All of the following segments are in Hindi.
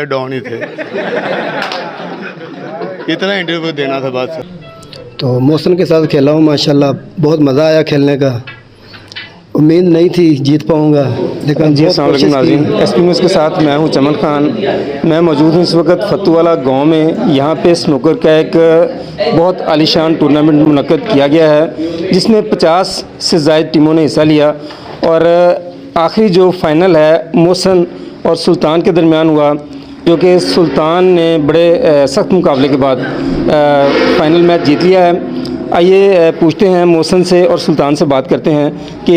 डाउन ही थे। इतना इंटरव्यू देना था बस। तो मोहसिन के साथ खेला हूँ, माशाल्लाह बहुत मज़ा आया खेलने का। उम्मीद नहीं थी जीत पाऊँगा, लेकिन जी अस्सलाम वालेकुम नाज़रीन, एसपी न्यूज़ के साथ मैं हूं चमन खान। मैं मौजूद हूं इस वक्त फतूवाला गांव में। यहां पे स्नूकर का एक बहुत आलीशान टूर्नामेंट मुनक्कद किया गया है, जिसमें 50 से ज़ायद टीमों ने हिस्सा लिया। और आखिरी जो फाइनल है मोहसिन और सुल्तान के दरमियान हुआ, जो कि सुल्तान ने बड़े सख्त मुकाबले के बाद फाइनल मैच जीत लिया है। आइए पूछते हैं मोहसिन से और सुल्तान से बात करते हैं कि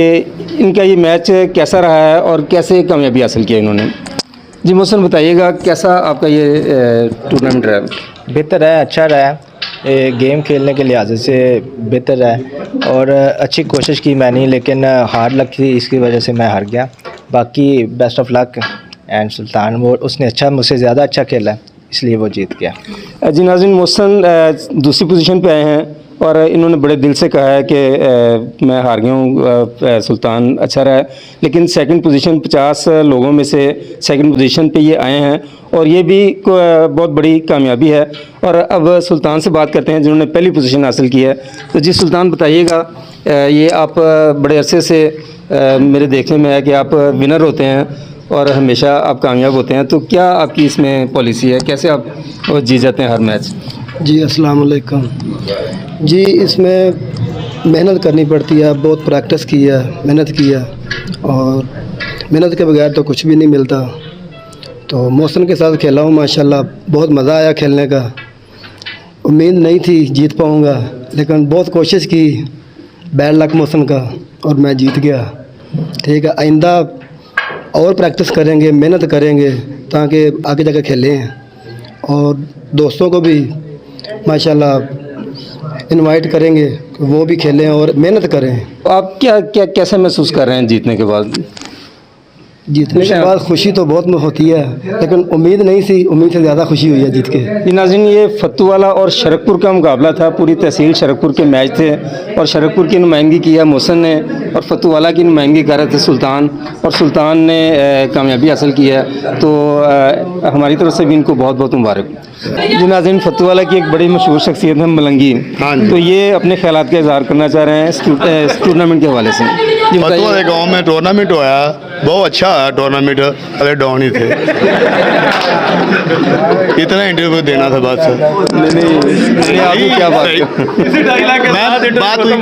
इनका ये मैच कैसा रहा है और कैसे कामयाबी हासिल किया इन्होंने। जी मोहसिन बताइएगा, कैसा आपका ये टूर्नामेंट रहा? बेहतर है, अच्छा रहा है। गेम खेलने के लिहाज से बेहतर है और अच्छी कोशिश की मैंने, लेकिन हार्ड लक थी, इसकी वजह से मैं हार गया। बाकी best of luck. And sultan वो उसने अच्छा, मुझसे ज़्यादा अच्छा खेला है, इसलिए वो जीत गया। जी नाज़रीन, मोहसिन दूसरी पोजीशन पे आए हैं और इन्होंने बड़े दिल से कहा है कि मैं हार गया हूँ, सुल्तान अच्छा रहा है। लेकिन सेकंड पोजीशन 50 लोगों में से सेकंड पोजीशन पे ये आए हैं और ये भी बहुत बड़ी कामयाबी है। और अब सुल्तान से बात करते हैं जिन्होंने पहली पोजीशन हासिल की है। तो जी सुल्तान बताइएगा, ये आप बड़े अरसे से मेरे देखने में है कि आप विनर होते हैं और हमेशा आप कामयाब होते हैं, तो क्या आपकी इसमें पॉलिसी है, कैसे आप जीत जाते हैं हर मैच? जी अस्सलाम वालेकुम। जी इसमें मेहनत करनी पड़ती है, बहुत प्रैक्टिस की है, मेहनत की है, और मेहनत के बगैर तो कुछ भी नहीं मिलता। तो मोहसिन के साथ खेला हूँ, माशाल्लाह बहुत मज़ा आया खेलने का। उम्मीद नहीं थी जीत पाऊँगा, लेकिन बहुत कोशिश की, बैड लक मोहसिन का, और मैं जीत गया। ठीक है, आइंदा और प्रैक्टिस करेंगे, मेहनत करेंगे ताकि आगे जाकर खेलें, और दोस्तों को भी माशाल्लाह इनवाइट करेंगे कि वो भी खेलें और मेहनत करें। आप कैसे महसूस कर रहे हैं जीतने के बाद? जीतने के बाद खुशी तो बहुत होती है, लेकिन उम्मीद नहीं थी, उम्मीद से ज़्यादा खुशी हुई है जीत के। जी नाज़रीन, ये फतूवाला और शरकपुर का मुकाबला था। पूरी तहसील शरकपुर के मैच थे और शरकपुर की नुमाइंदगी की है मोहसिन ने और फतूवाला की नुमाइंदगी कर रहे थे सुल्तान, और सुल्तान ने कामयाबी हासिल की है। तो हमारी तरफ से भी इनको बहुत बहुत मुबारक। जी नाज़रीन, फतूवाला की एक बड़ी मशहूर शख्सियत है मलंगी। हाँ, तो ये अपने ख्यालात का इजहार करना चाह रहे हैं इस टूर्नामेंट के हवाले से। जी फतूवाला गांव में टूर्नामेंट हुआ, बहुत अच्छा है टूर्नामेंट। पहले डाउन ही थे। इतना इंटरव्यू देना था बस। नहीं, आपको क्या बात मैं बात हुई